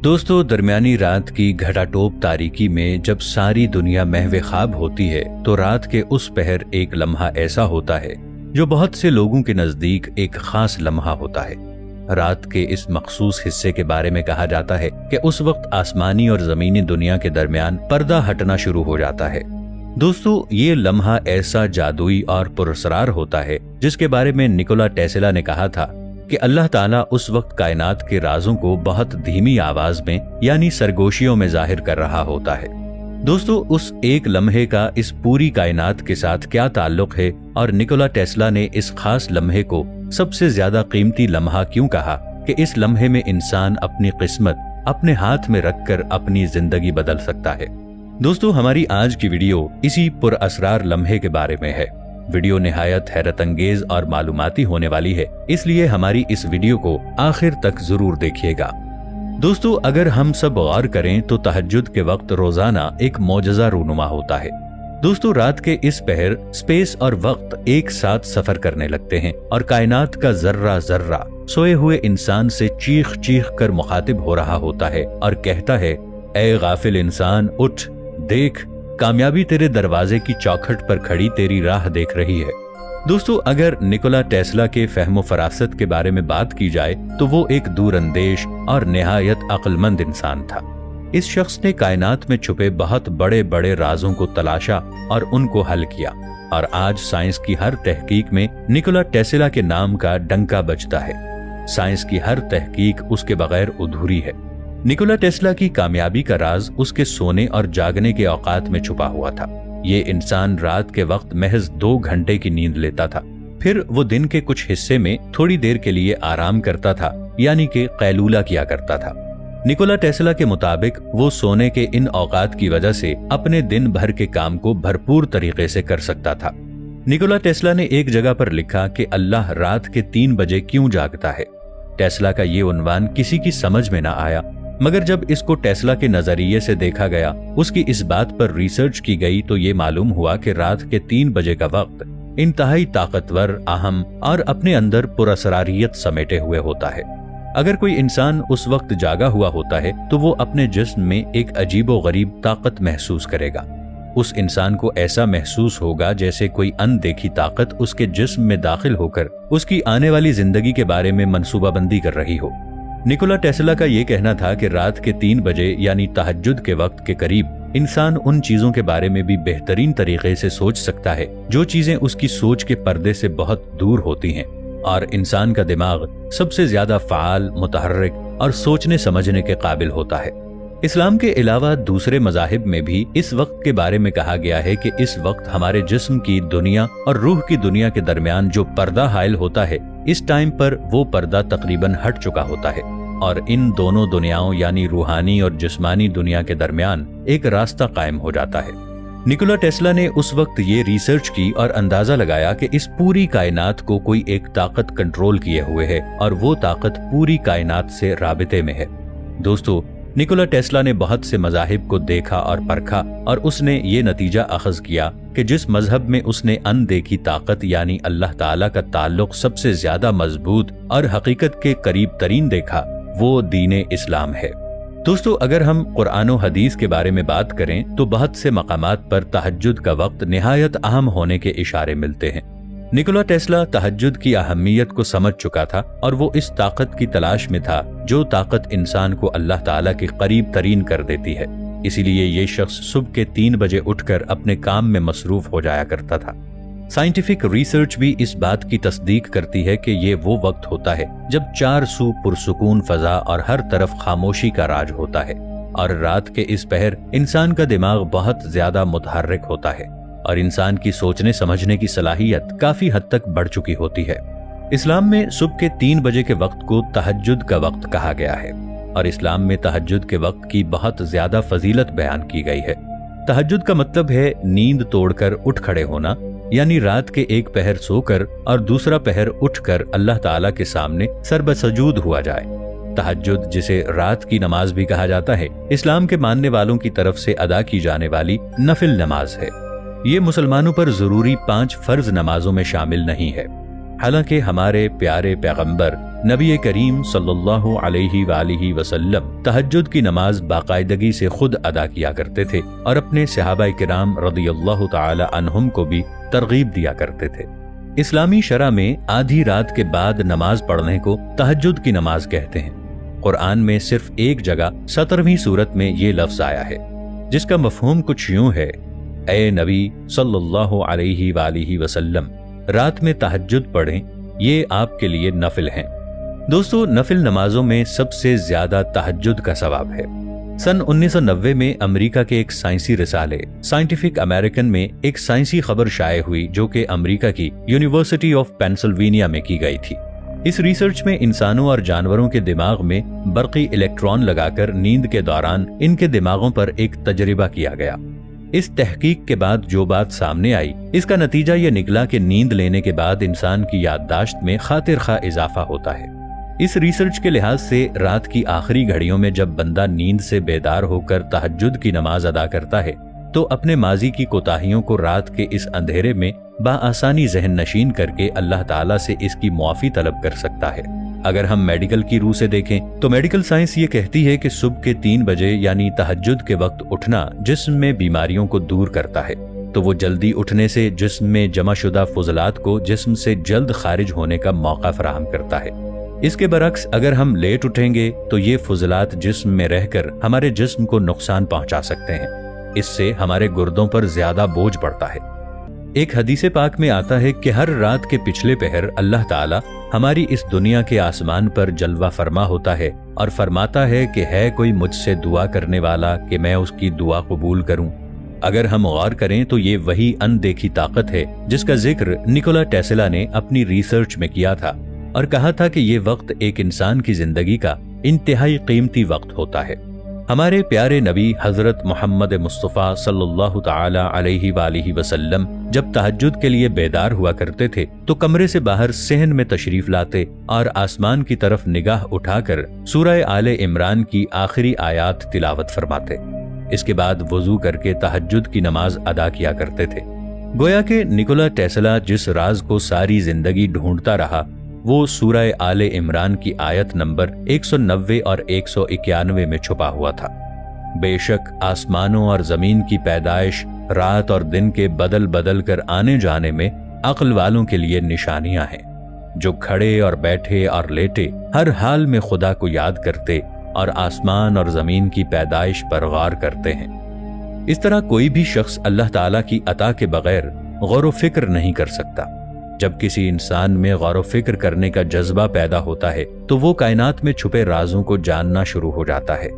दोस्तों, दरमियानी रात की घटाटोप तारीकी में जब सारी दुनिया महवे ख्वाब होती है तो रात के उस पहर एक लम्हा ऐसा होता है जो बहुत से लोगों के नजदीक एक खास लम्हा होता है। रात के इस मखसूस हिस्से के बारे में कहा जाता है कि उस वक्त आसमानी और जमीनी दुनिया के दरमियान पर्दा हटना शुरू हो जाता है। दोस्तों, ये लम्हा ऐसा जादुई और पुरस्कार होता है जिसके बारे में निकोला टेस्ला ने कहा था कि अल्लाह ताला उस वक्त कायनात के राजों को बहुत धीमी आवाज में यानी सरगोशियों में जाहिर कर रहा होता है। दोस्तों, उस एक लम्हे का इस पूरी कायनात के साथ क्या ताल्लुक है और निकोला टेस्ला ने इस खास लम्हे को सबसे ज्यादा कीमती लम्हा क्यों कहा कि इस लम्हे में इंसान अपनी किस्मत अपने हाथ में रखकर अपनी जिंदगी बदल सकता है। दोस्तों, हमारी आज की वीडियो इसी पुरअसरार लम्हे के बारे में है। वीडियो निहायत हैरत अंगेज और मालूमाती होने वाली है, इसलिए हमारी इस वीडियो को आखिर तक जरूर देखिएगा। दोस्तों, अगर हम सब गौर करें तो तहज्जुद के वक्त रोजाना एक मौजज़ा रूनुमा होता है। दोस्तों, रात के इस पहर स्पेस और वक्त एक साथ सफर करने लगते हैं और कायनात का जर्रा जर्रा सोए हुए इंसान से चीख चीख कर मुखातिब हो रहा होता है और कहता है, ऐ गाफिल इंसान उठ, देख, कामयाबी तेरे दरवाजे की चौखट पर खड़ी तेरी राह देख रही है। दोस्तों, अगर निकोला टेस्ला के फहमो फरासत के बारे में बात की जाए तो वो एक दूरअंदेश और निहायत अक्लमंद इंसान था। इस शख्स ने कायनात में छुपे बहुत बड़े बड़े राजों को तलाशा और उनको हल किया और आज साइंस की हर तहकीक में निकोला टेस्ला के नाम का डंका बजता है। साइंस की हर तहकीक उसके बगैर अधूरी है। निकोला टेस्ला की कामयाबी का राज उसके सोने और जागने के औकात में छुपा हुआ था। ये इंसान रात के वक्त महज 2 घंटे की नींद लेता था, फिर वो दिन के कुछ हिस्से में थोड़ी देर के लिए आराम करता था, यानी कि कैलूला किया करता था। निकोला टेस्ला के मुताबिक वो सोने के इन औकात की वजह से अपने दिन भर के काम को भरपूर तरीके से कर सकता था। निकोला टेस्ला ने एक जगह पर लिखा कि अल्लाह रात के 3 बजे क्यों जागता है। टेस्ला का ये उन्वान किसी की समझ में ना आया, मगर जब इसको टेस्ला के नजरिए से देखा गया, उसकी इस बात पर रिसर्च की गई तो ये मालूम हुआ कि रात के 3 बजे का वक्त इंतहाई ताकतवर, अहम और अपने अंदर पुरअसरारियत समेटे हुए होता है। अगर कोई इंसान उस वक्त जागा हुआ होता है तो वो अपने जिस्म में एक अजीबोगरीब ताकत महसूस करेगा। उस इंसान को ऐसा महसूस होगा जैसे कोई अनदेखी ताकत उसके जिस्म में दाखिल होकर उसकी आने वाली जिंदगी के बारे में मनसूबाबंदी कर रही हो। निकोला टेस्ला का ये कहना था कि रात के 3 बजे यानी तहज्जुद के वक्त के करीब इंसान उन चीजों के बारे में भी बेहतरीन तरीके से सोच सकता है जो चीजें उसकी सोच के पर्दे से बहुत दूर होती हैं, और इंसान का दिमाग सबसे ज्यादा फाल, मुतहर्रिक और सोचने समझने के काबिल होता है। इस्लाम के अलावा दूसरे मज़ाहिब में भी इस वक्त के बारे में कहा गया है कि इस वक्त हमारे जिस्म की दुनिया और रूह की दुनिया के दरमियान जो पर्दा हायल होता है, इस टाइम पर वो पर्दा तकरीबन हट चुका होता है और इन दोनों दुनियाओं यानी रूहानी और जिस्मानी दुनिया के दरमियान एक रास्ता कायम हो जाता है। निकोला टेस्ला ने उस वक्त ये रिसर्च की और अंदाजा लगाया कि इस पूरी कायनात को कोई एक ताकत कंट्रोल किए हुए है और वो ताकत पूरी कायनात से राबिते में है। दोस्तों, निकोला टेस्ला ने बहुत से मज़ाहिब को देखा और परखा और उसने ये नतीजा अखज़ किया कि जिस मजहब में उसने अनदेखी ताकत यानी अल्लाह ताला का ताल्लुक सबसे ज्यादा मजबूत और हकीकत के करीब तरीन देखा, वो दीन इस्लाम है। दोस्तों, अगर हम कुरान और हदीस के बारे में बात करें तो बहुत से मकामात पर तहज्जुद का वक्त निहायत अहम होने के इशारे मिलते हैं। निकोला टेस्ला तहज्जुद की अहमियत को समझ चुका था और वो इस ताकत की तलाश में था जो ताकत इंसान को अल्लाह ताला के करीब तरीन कर देती है। इसीलिए ये शख्स सुबह के 3 बजे उठकर अपने काम में मसरूफ हो जाया करता था। साइंटिफिक रिसर्च भी इस बात की तस्दीक करती है कि ये वो वक्त होता है जब 4 सू पुरसुकून फजा और हर तरफ खामोशी का राज होता है, और रात के इस पहर इंसान का दिमाग बहुत ज्यादा मुतहर्रिक होता है और इंसान की सोचने समझने की सलाहियत काफी हद तक बढ़ चुकी होती है। इस्लाम में सुबह के 3 बजे के वक्त को तहज्जुद का वक्त कहा गया है और इस्लाम में तहज्जुद के वक्त की बहुत ज्यादा फजीलत बयान की गई है। तहज्जुद का मतलब है नींद तोड़कर उठ खड़े होना, यानी रात के एक पहर सोकर और दूसरा पहर उठकर अल्लाह ताला के सामने सरबसजूद हुआ जाए। तहज्जुद, जिसे रात की नमाज भी कहा जाता है, इस्लाम के मानने वालों की तरफ से अदा की जाने वाली नफिल नमाज है। ये मुसलमानों पर जरूरी 5 फर्ज नमाजों में शामिल नहीं है। हालांकि हमारे प्यारे पैगंबर نبی کریم صلی اللہ علیہ وآلہ وسلم تہجد کی نماز باقاعدگی سے خود ادا کیا کرتے تھے اور اپنے صحابہ کرام رضی اللہ تعالی عنہم کو بھی ترغیب دیا کرتے تھے۔ اسلامی شرع میں آدھی رات کے بعد نماز پڑھنے کو تہجد کی نماز کہتے ہیں۔ قرآن میں صرف ایک جگہ 17ویں سورت میں یہ لفظ آیا ہے، جس کا مفہوم کچھ یوں ہے: اے نبی صلی اللہ علیہ وآلہ وسلم، رات میں تہجد پڑھیں، یہ آپ کے لیے نفل ہیں۔ دوستو، نفل نمازوں میں سب سے زیادہ تہجد کا ثواب ہے۔ سن 1990 میں امریکہ کے ایک سائنسی رسالے سائنٹیفک امریکن میں ایک سائنسی خبر شائع ہوئی جو کہ امریکہ کی یونیورسٹی آف پینسلوینیا میں کی گئی تھی۔ اس ریسرچ میں انسانوں اور جانوروں کے دماغ میں برقی الیکٹران لگا کر نیند کے دوران ان کے دماغوں پر ایک تجربہ کیا گیا۔ اس تحقیق کے بعد جو بات سامنے آئی، اس کا نتیجہ یہ نکلا کہ نیند لینے کے بعد انسان کی یادداشت میں خاطر خواہ اضافہ ہوتا ہے۔ اس ریسرچ کے لحاظ سے رات کی آخری گھڑیوں میں جب بندہ نیند سے بیدار ہو کر تہجد کی نماز ادا کرتا ہے تو اپنے ماضی کی کوتاہیوں کو رات کے اس اندھیرے میں بآسانی ذہن نشین کر کے اللہ تعالیٰ سے اس کی معافی طلب کر سکتا ہے۔ اگر ہم میڈیکل کی روح سے دیکھیں تو میڈیکل سائنس یہ کہتی ہے کہ صبح کے 3 بجے یعنی تہجد کے وقت اٹھنا جسم میں بیماریوں کو دور کرتا ہے، تو وہ جلدی اٹھنے سے جسم میں جمع شدہ فضلات کو جسم سے جلد خارج ہونے کا موقع فراہم کرتا ہے۔ اس کے برعکس اگر ہم لیٹ اٹھیں گے تو یہ فضلات جسم میں رہ کر ہمارے جسم کو نقصان پہنچا سکتے ہیں۔ اس سے ہمارے گردوں پر زیادہ بوجھ پڑتا ہے۔ ایک حدیث پاک میں آتا ہے کہ ہر رات کے پچھلے پہر اللہ تعالیٰ ہماری اس دنیا کے آسمان پر جلوہ فرما ہوتا ہے اور فرماتا ہے کہ ہے کوئی مجھ سے دعا کرنے والا کہ میں اس کی دعا قبول کروں۔ اگر ہم غور کریں تو یہ وہی ان دیکھی طاقت ہے جس کا ذکر نکولا ٹیسلا نے اپنی ریسرچ میں کیا تھا اور کہا تھا کہ یہ وقت ایک انسان کی زندگی کا انتہائی قیمتی وقت ہوتا ہے۔ ہمارے پیارے نبی حضرت محمد مصطفیٰ صلی اللہ تعالی علیہ وآلہ وسلم جب تہجد کے لیے بیدار ہوا کرتے تھے تو کمرے سے باہر صحن میں تشریف لاتے اور آسمان کی طرف نگاہ اٹھا کر سورہ آل عمران کی آخری آیات تلاوت فرماتے۔ اس کے بعد وضو کر کے تہجد کی نماز ادا کیا کرتے تھے۔ گویا کہ نکولا ٹیسلا جس راز کو ساری زندگی ڈھونڈتا رہا وہ سورہ آل عمران کی آیت نمبر 190 اور 191 میں چھپا ہوا تھا۔ بے شک آسمانوں اور زمین کی پیدائش رات اور دن کے بدل بدل کر آنے جانے میں عقل والوں کے لیے نشانیاں ہیں، جو کھڑے اور بیٹھے اور لیٹے ہر حال میں خدا کو یاد کرتے اور آسمان اور زمین کی پیدائش پر غور کرتے ہیں۔ اس طرح کوئی بھی شخص اللہ تعالیٰ کی عطا کے بغیر غور و فکر نہیں کر سکتا۔ جب کسی انسان میں غور و فکر کرنے کا جذبہ پیدا ہوتا ہے تو وہ کائنات میں چھپے رازوں کو جاننا شروع ہو جاتا ہے۔